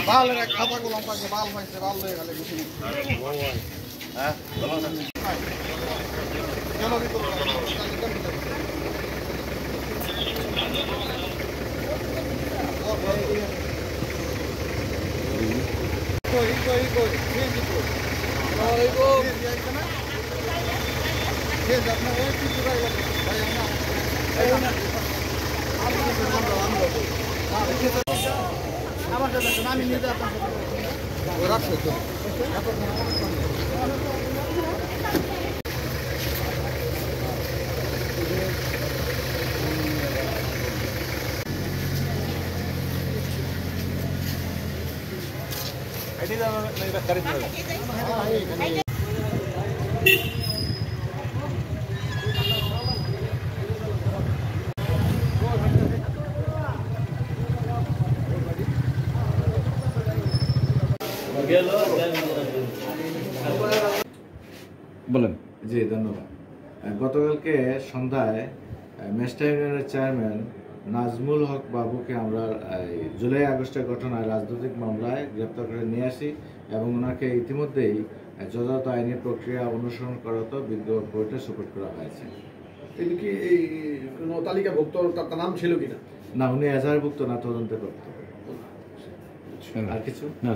বালের এক খাতা গোলাম পাইছে, বাল পাইছে, বাল লয়ে গেলে কিছু নেই। হ্যাঁ চলো ভিতরে আমার সাথে আমি নিজে আপনার রাখছি তো বলেন। জি ধন্যবাদ। গতকালকে সন্ধ্যায় মেস্টা ইউনিয়নের চেয়ারম্যান নাজমুল হক বাবুকে আমরা জুলাই আগস্টের ঘটনায় রাজনৈতিক মামলায় গ্রেপ্তার করে নিয়ে আসি এবং ওনাকে ইতিমধ্যেই যথাযথ আইনি প্রক্রিয়া অনুসরণ করাতো বিজ্ঞ কোর্টে সুপ্রিট করা হয়েছে। তিনি কি এই কোনো তালিকাভুক্ত তার নাম ছিল কিনা? না, উনি এজাহারভুক্ত না, তদন্ত করতো। আর কিছু না।